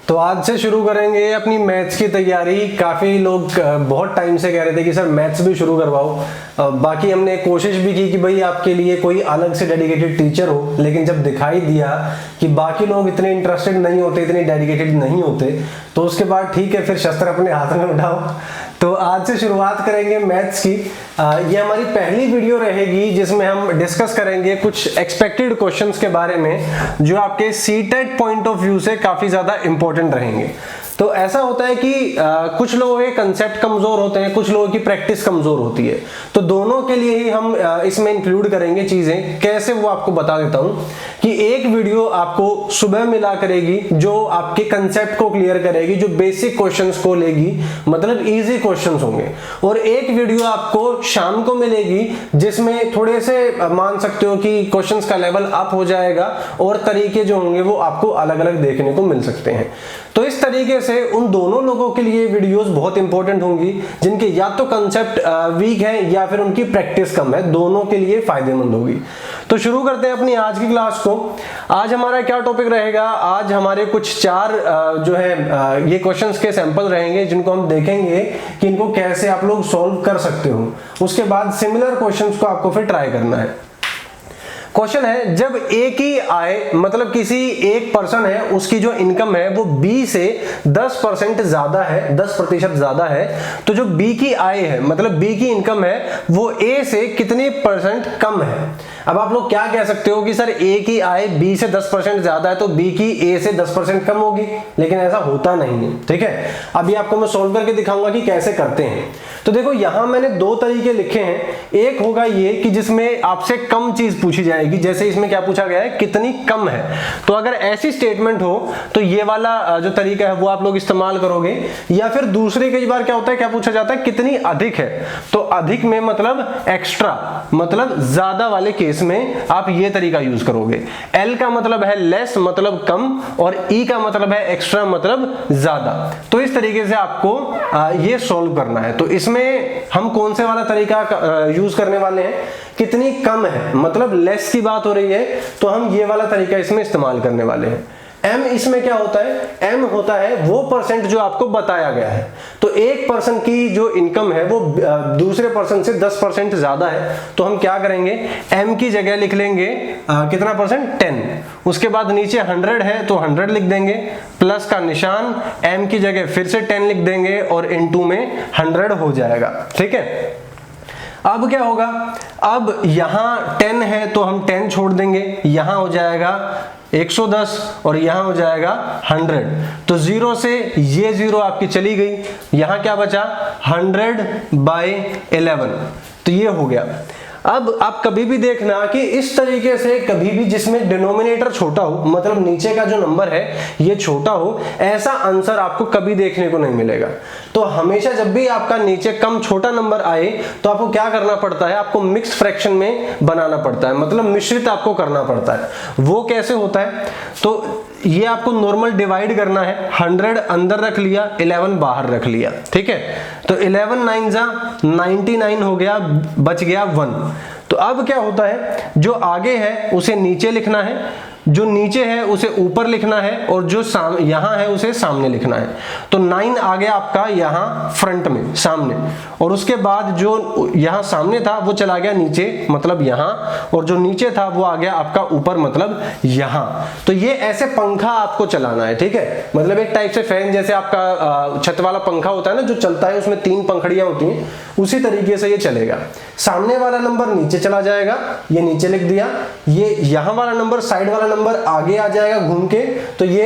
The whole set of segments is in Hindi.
तो आज से शुरू करेंगे अपनी मैथ्स की तैयारी। काफ़ी लोग बहुत टाइम से कह रहे थे कि सर मैथ्स भी शुरू करवाओ। बाकी हमने कोशिश भी की कि भाई आपके लिए कोई अलग से डेडिकेटेड टीचर हो, लेकिन जब दिखाई दिया कि बाकी लोग इतने इंटरेस्टेड नहीं होते, इतने डेडिकेटेड नहीं होते, तो उसके बाद ठीक है, फिर शस्त्र अपने हाथ में उठाओ। तो आज से शुरुआत करेंगे मैथ्स की। ये हमारी पहली वीडियो रहेगी जिसमें हम डिस्कस करेंगे कुछ एक्सपेक्टेड क्वेश्चंस के बारे में जो आपके सीटेट पॉइंट ऑफ व्यू से काफ़ी ज़्यादा इंपॉर्टेंट रहेंगे। तो ऐसा होता है कि कुछ लोगों के कंसेप्ट कमज़ोर होते हैं, कुछ लोगों की प्रैक्टिस कमज़ोर होती है, तो दोनों के लिए ही हम इसमें इंक्लूड करेंगे चीज़ें। कैसे वो आपको बता देता हूँ कि एक वीडियो आपको सुबह मिला करेगी जो आपके कंसेप्ट को क्लियर करेगी, जो बेसिक क्वेश्चंस को लेगी, मतलब इजी क्वेश्चंस होंगे, और एक वीडियो आपको शाम को मिलेगी जिसमें थोड़े से मान सकते हो कि क्वेश्चंस का लेवल अप हो जाएगा और तरीके जो होंगे वो आपको अलग अलग देखने को मिल सकते हैं। तो इस तरीके से उन दोनों लोगों के लिए वीडियोस बहुत इंपॉर्टेंट होंगी जिनके या तो कंसेप्ट वीक है या फिर उनकी प्रैक्टिस कम है, दोनों के लिए फायदेमंद होगी। तो शुरू करते हैं अपनी आज की क्लास को। आज हमारा क्या टॉपिक रहेगा? आज हमारे कुछ चार जो है ये क्वेश्चंस के सैंपल रहेंगे जिनको हम देखेंगे कि इनको कैसे आप लोग सॉल्व कर सकते हो। उसके बाद सिमिलर क्वेश्चंस को आपको फिर ट्राई करना है। क्वेश्चन है, जब ए की आय मतलब किसी एक पर्सन है उसकी जो इनकम है वो बी से 10% ज्यादा है, 10% ज्यादा है, तो जो बी की आय है मतलब बी की इनकम है वो ए से कितनी परसेंट कम है। अब आप लोग क्या कह सकते हो कि सर ए की आय बी से 10% ज्यादा है तो बी की ए से 10% कम होगी, लेकिन ऐसा होता नहीं है। ठीक है, अभी आपको मैं सोल्व करके दिखाऊंगा कि कैसे करते हैं। तो देखो यहां मैंने दो तरीके लिखे हैं। एक होगा ये कि जिसमें आपसे कम चीज पूछी जाएगी, जैसे इसमें क्या पूछा गया है, कितनी कम है। तो अगर ऐसी स्टेटमेंट हो तो ये वाला जो तरीका है वो आप लोग इस्तेमाल करोगे, या फिर दूसरे कई बार क्या होता है, क्या पूछा जाता है, कितनी अधिक है। तो अधिक में मतलब एक्स्ट्रा, मतलब ज्यादा वाले केस में आप ये तरीका यूज करोगे। एल का मतलब है लेस मतलब कम, और ई का मतलब है एक्स्ट्रा मतलब ज्यादा। तो इस तरीके से आपको ये सॉल्व करना है। तो इसमें हम कौन से वाला तरीका यूज करने वाले हैं, कितनी कम है मतलब लेस की बात हो रही है, तो हम ये वाला तरीका इसमें इस्तेमाल करने वाले हैं। एम इसमें क्या होता है, एम होता है वो परसेंट जो आपको बताया गया है। तो एक पर्सन की जो इनकम है वो दूसरे पर्सन से 10% ज्यादा है, तो हम क्या करेंगे, एम की जगह लिख लेंगे कितना परसेंट, 10। उसके बाद नीचे 100 है तो 100 लिख देंगे, प्लस का निशान, एम की जगह फिर से 10 लिख देंगे और इनटू में 100 हो जाएगा। ठीक है, अब क्या होगा, अब यहां 10 है तो हम 10 छोड़ देंगे, यहां हो जाएगा 110 और यहां हो जाएगा 100। तो 0 से ये 0 आपकी चली गई, यहां क्या बचा 100/11, तो ये हो गया। अब आप कभी भी देखना कि इस तरीके से कभी भी जिसमें डिनोमिनेटर छोटा हो, मतलब नीचे का जो नंबर है ये छोटा हो, ऐसा आंसर आपको कभी देखने को नहीं मिलेगा। तो हमेशा जब भी आपका नीचे कम छोटा नंबर आए तो आपको क्या करना पड़ता है, आपको मिक्स्ड फ्रैक्शन में बनाना पड़ता है, मतलब मिश्रित आपको करना पड़ता है। वो कैसे होता है, तो ये आपको नॉर्मल डिवाइड करना है। 100 अंदर रख लिया, 11 बाहर रख लिया। ठीक है, तो 11 9 99 हो गया, बच गया 1। तो अब क्या होता है, जो आगे है उसे नीचे लिखना है, जो नीचे है उसे ऊपर लिखना है, और जो यहां है उसे सामने लिखना है। तो 9 आ गया आपका यहां फ्रंट में सामने, और उसके बाद जो यहां सामने था वो चला गया नीचे मतलब यहां, और जो नीचे था वो आ गया आपका ऊपर मतलब यहां। तो ये ऐसे पंखा आपको चलाना है। ठीक है, मतलब एक टाइप से फैन जैसे आपका छत वाला पंखा होता है ना जो चलता है, उसमें 3 पंखड़ियां होती हैं, उसी तरीके से ये चलेगा। सामने वाला नंबर नीचे चला जाएगा, ये नीचे लिख दिया, ये यहां वाला नंबर साइड वाला नंबर आगे आ जाएगा घूम के, तो ये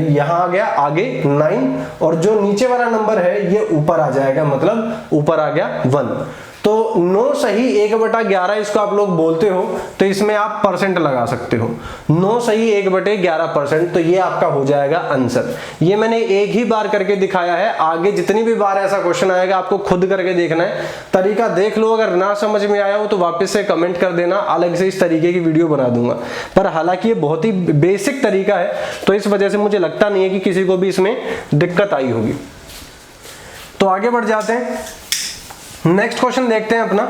यहां आ गया आगे 9, और जो नीचे वाला नंबर है ये ऊपर आ जाएगा, मतलब ऊपर आ गया 1। तो 9 सही 1/11 इसको आप लोग बोलते हो, तो इसमें आप परसेंट लगा सकते हो। 9 सही 1/11%, तो ये आपका हो जाएगा आंसर। ये मैंने एक ही बार करके दिखाया है, आगे जितनी भी बार ऐसा क्वेश्चन आएगा आपको खुद करके देखना है। तरीका देख लो, अगर ना समझ में आया हो तो वापस से कमेंट कर देना, अलग से इस तरीके की वीडियो बना दूंगा। पर हालांकि ये बहुत ही बेसिक तरीका है, तो इस वजह से मुझे लगता नहीं है कि किसी को भी इसमें दिक्कत आई होगी। तो आगे बढ़ जाते हैं, नेक्स्ट क्वेश्चन देखते हैं अपना।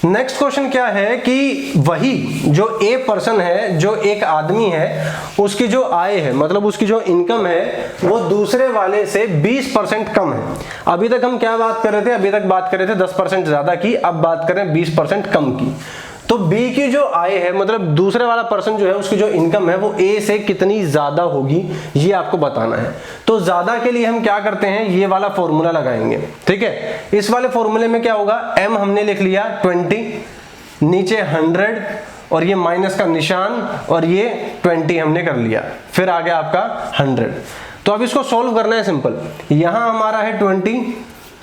नेक्स्ट क्वेश्चन क्या है कि वही जो ए पर्सन है, जो एक आदमी है, उसकी जो आय है, मतलब उसकी जो इनकम है, वो दूसरे वाले से 20% कम है। अभी तक हम क्या बात कर रहे थे? अभी तक बात कर रहे थे 10% ज्यादा की, अब बात करें 20% कम की। तो बी की जो आय है, मतलब दूसरे वाला पर्सन जो है, उसकी जो इनकम है वो ए से कितनी ज्यादा होगी, ये आपको बताना है। तो ज्यादा के लिए हम क्या करते हैं, ये वाला फॉर्मूला लगाएंगे, ठीक है। इस वाले फॉर्मूले में क्या होगा, m हमने लिख लिया 20, नीचे 100 और ये माइनस का निशान और ये 20 हमने कर लिया, फिर आ गया आपका 100। तो अब इसको सॉल्व करना है सिंपल। यहां हमारा है 20,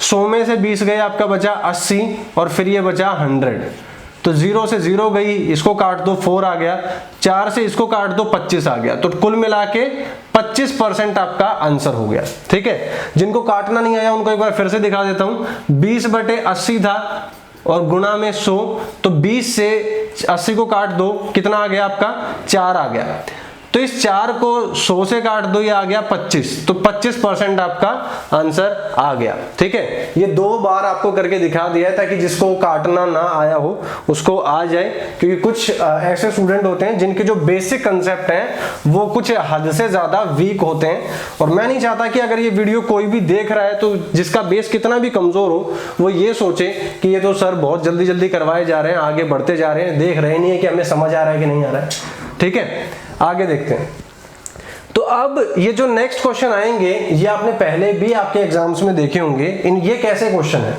100 में से 20 गए, आपका बचा 80 और फिर ये बचा 100। तो 0 से 0 गई, इसको काट दो 4 आ गया, 4 से इसको काट दो 25 आ गया। तो कुल मिला के 25% आपका आंसर हो गया, ठीक है। जिनको काटना नहीं आया उनको एक बार फिर से दिखा देता हूं। 20/80 था और गुणा में 100, तो 20 से 80 को काट दो, कितना आ गया आपका 4 आ गया। तो इस 4 को 100 से काट दो, ये आ गया 25, तो 25% आपका आंसर आ गया, ठीक है। ये 2 बार आपको करके दिखा दिया है ताकि जिसको काटना ना आया हो उसको आ जाए, क्योंकि कुछ ऐसे स्टूडेंट होते हैं जिनके जो बेसिक कंसेप्ट हैं वो कुछ हद से ज्यादा वीक होते हैं। और मैं नहीं चाहता कि अगर ये वीडियो कोई भी देख रहा है तो जिसका बेस कितना भी कमजोर हो वो ये सोचे कि ये तो सर बहुत जल्दी जल्दी करवाए जा रहे हैं, आगे बढ़ते जा रहे हैं, देख रहे नहीं है कि हमें समझ आ रहा है कि नहीं आ रहा है, ठीक है। आगे देखते हैं। तो अब ये जो नेक्स्ट क्वेश्चन आएंगे ये आपने पहले भी आपके एग्जाम्स में देखे होंगे। ये कैसे क्वेश्चन है,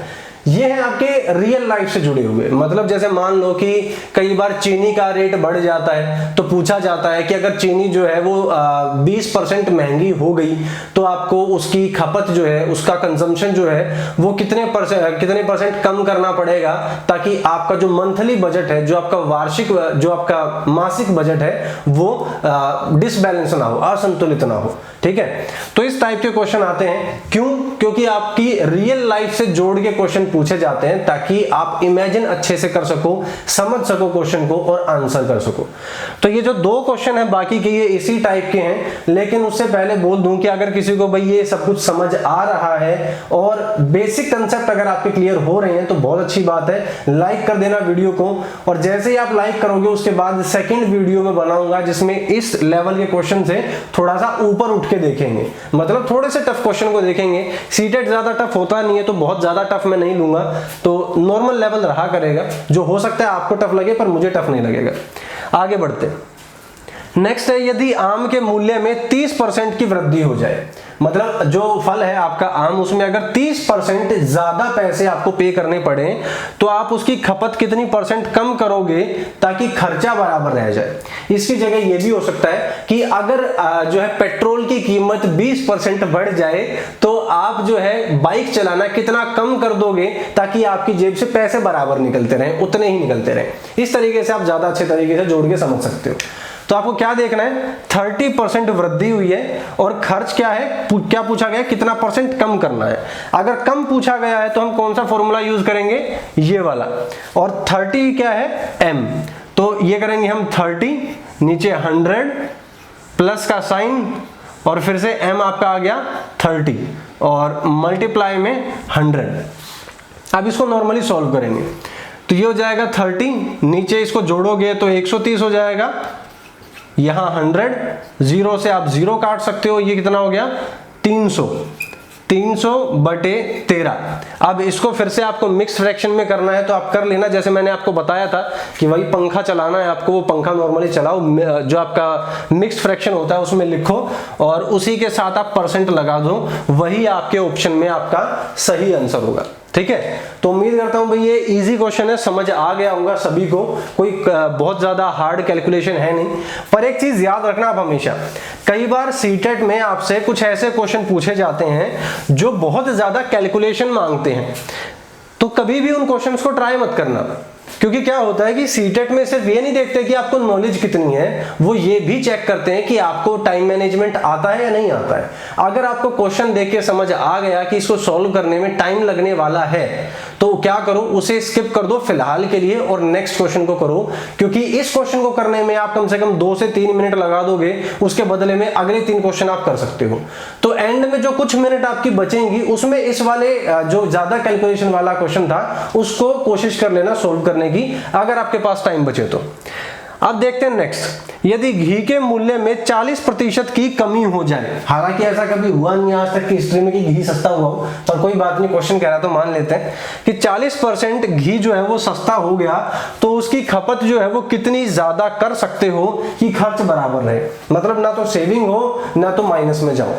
ये है आपके रियल लाइफ से जुड़े हुए। मतलब जैसे मान लो कि कई बार चीनी का रेट बढ़ जाता है तो पूछा जाता है कि अगर चीनी जो है वो 20% महंगी हो गई तो आपको उसकी खपत जो है, उसका कंजम्पशन जो है वो कितने परसेंट कम करना पड़ेगा, ताकि आपका जो मंथली बजट है, जो आपका वार्षिक, जो आपका मासिक बजट है वो डिसबैलेंस ना हो, असंतुलित ना हो, ठीक है। तो इस टाइप के क्वेश्चन आते हैं। क्यों? क्योंकि आपकी रियल लाइफ से जोड़ के क्वेश्चन पूछे जाते हैं ताकि आप इमेजिन अच्छे से कर सको, समझ सको क्वेश्चन को और आंसर कर सको। तो ये जो 2 क्वेश्चन है बाकी के ये इसी टाइप के हैं, लेकिन उससे पहले बोल दूं कि अगर किसी को भाई ये सब कुछ समझ आ रहा है और बेसिक कंसेप्ट अगर आपके क्लियर हो रहे हैं तो बहुत अच्छी बात है, लाइक कर देना वीडियो को। और जैसे ही आप लाइक करोगे उसके बाद सेकंड वीडियो में बनाऊंगा जिसमें इस लेवल के क्वेश्चन से थोड़ा सा ऊपर उठ के देखेंगे, मतलब थोड़े से टफ क्वेश्चन को देखेंगे। सीटेट ज्यादा टफ होता नहीं है तो बहुत ज्यादा टफ मैं नहीं लूंगा, तो नॉर्मल लेवल रहा करेगा, जो हो सकता है आपको टफ लगे पर मुझे टफ नहीं लगेगा। आगे बढ़ते। नेक्स्ट है, यदि आम के मूल्य में 30% की वृद्धि हो जाए, मतलब जो फल है आपका आम, उसमें अगर 30% ज्यादा पैसे आपको पे करने पड़े तो आप उसकी खपत कितनी परसेंट कम करोगे ताकि खर्चा बराबर रह जाए। इसकी जगह यह भी हो सकता है कि अगर जो है पेट्रोल की कीमत 20% बढ़ जाए तो आप जो है बाइक चलाना कितना कम कर दोगे ताकि आपकी जेब से पैसे बराबर निकलते रहें, उतने ही निकलते रहें। इस तरीके से आप ज्यादा अच्छे तरीके से जोड़ के समझ सकते हो। तो आपको क्या देखना है, 30% वृद्धि हुई है और खर्च क्या है, क्या पूछा गया, कितना परसेंट कम करना है। अगर कम पूछा गया है तो हम कौन सा फॉर्मूला यूज करेंगे, ये वाला। और 30 क्या है, m, तो ये करेंगे हम 30, नीचे 100 प्लस का साइन और फिर से m आपका आ गया 30 और मल्टीप्लाई में 100। अब इसको नॉर्मली सॉल्व करेंगे तो ये हो जाएगा 30, नीचे इसको जोड़ोगे तो 130 हो जाएगा, यहां 100, 0 से आप 0 काट सकते हो, ये कितना हो गया 300/13। अब इसको फिर से आपको मिक्स फ्रैक्शन में करना है तो आप कर लेना, जैसे मैंने आपको बताया था कि वही पंखा चलाना है आपको, वो पंखा नॉर्मली चलाओ, जो आपका मिक्स फ्रैक्शन होता है उसमें लिखो और उसी के साथ आप परसेंट लगा दो, वही आपके ऑप्शन में आपका सही आंसर होगा, ठीक है। तो उम्मीद करता हूं भाई ये इजी क्वेश्चन है, समझ आ गया होगा सभी को, कोई बहुत ज्यादा हार्ड कैलकुलेशन है नहीं। पर एक चीज याद रखना आप हमेशा, कई बार सीटेट में आपसे कुछ ऐसे क्वेश्चन पूछे जाते हैं जो बहुत ज्यादा कैलकुलेशन मांगते हैं, तो कभी भी उन क्वेश्चंस को ट्राई मत करना, क्योंकि क्या होता है कि सीटेट में सिर्फ ये नहीं देखते कि आपको नॉलेज कितनी है, वो ये भी चेक करते हैं कि आपको टाइम मैनेजमेंट आता है या नहीं आता है। अगर आपको क्वेश्चन देख के समझ आ गया कि इसको सॉल्व करने में टाइम लगने वाला है तो क्या करो, उसे स्किप कर दो फिलहाल के लिए और नेक्स्ट क्वेश्चन को करो, क्योंकि इस क्वेश्चन को करने में आप कम से कम 2 से 3 मिनट लगा दोगे, उसके बदले में अगले 3 क्वेश्चन आप कर सकते हो। तो एंड में जो कुछ मिनट आपकी बचेंगी उसमें इस वाले जो ज्यादा कैलकुलेशन वाला क्वेश्चन था उसको कोशिश कर लेना सोल्व करने की, अगर आपके पास टाइम बचे तो। अब देखते हैं नेक्स्ट, यदि घी के मूल्य में 40% की कमी हो जाए, हालांकि ऐसा कभी हुआ नहीं आज तक की हिस्ट्री में कि घी सस्ता हुआ हो, पर कोई बात नहीं, क्वेश्चन कह रहा तो मान लेते हैं कि 40% घी जो है वो सस्ता हो गया, तो उसकी खपत जो है वो कितनी ज्यादा कर सकते हो कि खर्च बराबर रहे, मतलब ना तो सेविंग हो ना तो माइनस में जाओ।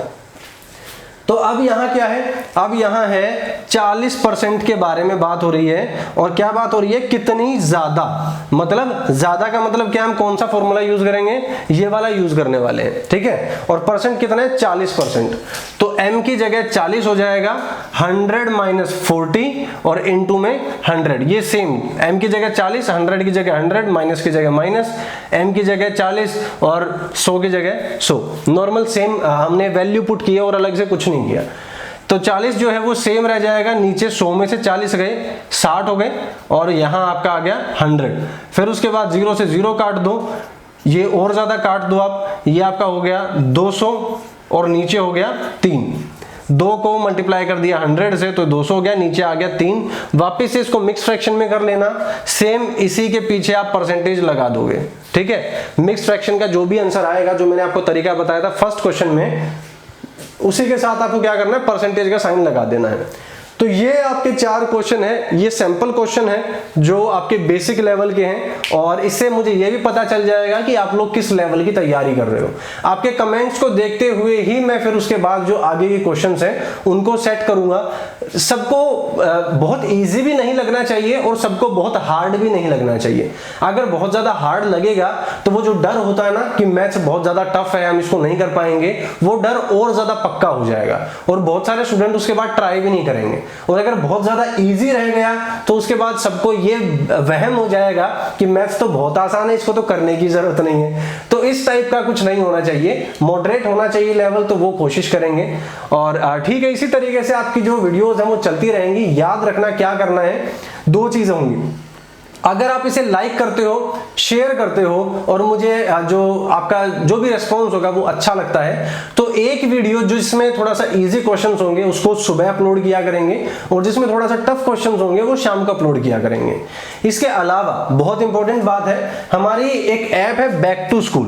तो अब यहां क्या है, अब यहां है 40% के बारे में बात हो रही है, और क्या बात हो रही है, कितनी ज्यादा, मतलब ज्यादा का मतलब क्या, हम कौन सा फॉर्मूला यूज करेंगे, ये वाला यूज करने वाले हैं, ठीक है। और परसेंट कितना है, 40%, तो m की जगह 40 हो जाएगा, 100 माइनस 40 और इनटू में 100, ये सेम, m की जगह 40, 100 की जगह 100, माइनस की जगह माइनस, m की जगह 40 और 100 की जगह 100, नॉर्मल सेम हमने वैल्यू पुट की है और अलग से कुछ नहीं किया। तो 40 जो है वो सेम रह जाएगा, नीचे 100 में से 40 गए, 60 हो गए, और यहां आपका आ गया 100। फिर उसके बाद 0 से 0 काट दो, ये और ज्यादा काट दो आप, ये आपका हो गया 200 और नीचे हो गया 3, 2 को मल्टीप्लाई कर दिया 100 से तो 200 हो गया, नीचे आ गया 3। वापिस से इसको मिक्स फ्रैक्शन में कर लेना, सेम इसी के पीछे आप परसेंटेज लगा दोगे, ठीक है। मिक्स फ्रैक्शन का जो भी आंसर आएगा, जो मैंने आपको तरीका बताया था फर्स्ट क्वेश्चन में, उसी के साथ आपको क्या करना है, परसेंटेज का साइन लगा देना है। तो ये आपके 4 क्वेश्चन है, ये सैंपल क्वेश्चन है जो आपके बेसिक लेवल के हैं, और इससे मुझे ये भी पता चल जाएगा कि आप लोग किस लेवल की तैयारी कर रहे हो। आपके कमेंट्स को देखते हुए ही मैं फिर उसके बाद जो आगे के क्वेश्चंस हैं उनको सेट करूंगा। सबको बहुत इजी भी नहीं लगना चाहिए और सबको बहुत हार्ड भी नहीं लगना चाहिए। अगर बहुत ज्यादा हार्ड लगेगा तो वो जो डर होता है ना कि मैथ्स बहुत ज्यादा टफ है, हम इसको नहीं कर पाएंगे, वो डर और ज्यादा पक्का हो जाएगा और बहुत सारे स्टूडेंट उसके बाद ट्राई भी नहीं करेंगे। और अगर बहुत ज्यादा इजी रह गया तो उसके बाद सबको ये वहम हो जाएगा कि मैथ्स तो बहुत आसान है, इसको तो करने की जरूरत नहीं है। तो इस टाइप का कुछ नहीं होना चाहिए, मॉडरेट होना चाहिए लेवल, तो वो कोशिश करेंगे। और ठीक है, इसी तरीके से आपकी जो वीडियोस हैं वो चलती रहेंगी। याद रखना क्या करना है, 2 चीजें होंगी। अगर आप इसे लाइक करते हो, शेयर करते हो और मुझे जो आपका जो भी रिस्पॉन्स होगा वो अच्छा लगता है, तो एक वीडियो जिसमें थोड़ा सा इजी क्वेश्चंस होंगे उसको सुबह अपलोड किया करेंगे, और जिसमें थोड़ा सा टफ क्वेश्चंस होंगे वो शाम को अपलोड किया करेंगे। इसके अलावा बहुत इंपॉर्टेंट बात है, हमारी एक ऐप है back to school,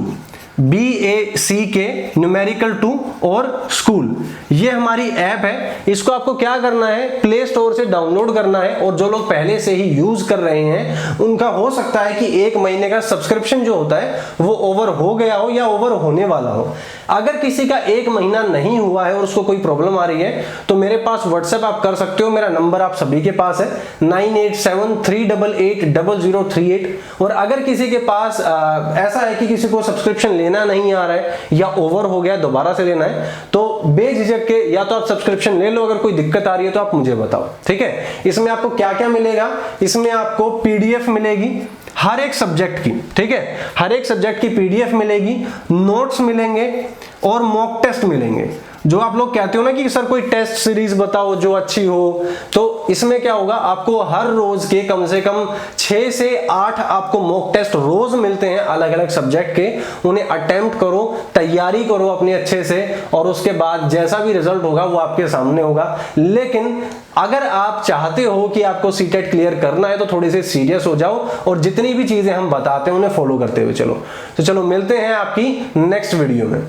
BACK numerical 2 और स्कूल, ये हमारी ऐप है। इसको आपको क्या करना है, प्ले स्टोर से डाउनलोड करना है, और जो लोग पहले से ही यूज कर रहे हैं उनका हो सकता है कि 1 महीने का सब्सक्रिप्शन जो होता है वो ओवर हो गया हो या ओवर होने वाला हो। अगर किसी का 1 महीना नहीं हुआ है और उसको कोई प्रॉब्लम आ रही है तो मेरे पास व्हाट्सएप आप कर सकते हो, मेरा नंबर आप सभी के पास है 9873880038। और अगर किसी के पास ऐसा है कि किसी को सब्सक्रिप्शन लेना नहीं आ रहा है या ओवर हो गया, दोबारा से लेना है, तो बेझिझक के या तो आप सब्सक्रिप्शन ले लो, अगर कोई दिक्कत आ रही है तो आप मुझे बताओ, ठीक है। इसमें आपको क्या क्या मिलेगा, इसमें आपको PDF मिलेगी हर एक सब्जेक्ट की, ठीक है, हर एक सब्जेक्ट की PDF मिलेगी, नोट्स मिलेंगे और मॉक टेस्ट मिलेंगे। जो आप लोग कहते हो ना कि सर कोई टेस्ट सीरीज बताओ जो अच्छी हो, तो इसमें क्या होगा, आपको हर रोज के कम से कम 6 से 8 आपको मॉक टेस्ट रोज मिलते हैं अलग अलग सब्जेक्ट के। उन्हें अटेम्प्ट करो, तैयारी करो अपने अच्छे से, और उसके बाद जैसा भी रिजल्ट होगा वो आपके सामने होगा। लेकिन अगर आप चाहते हो कि आपको सीटेट क्लियर करना है तो थोड़ी सी सीरियस हो जाओ और जितनी भी चीजें हम बताते हैं उन्हें फॉलो करते हुए चलो। तो चलो मिलते हैं आपकी नेक्स्ट वीडियो में।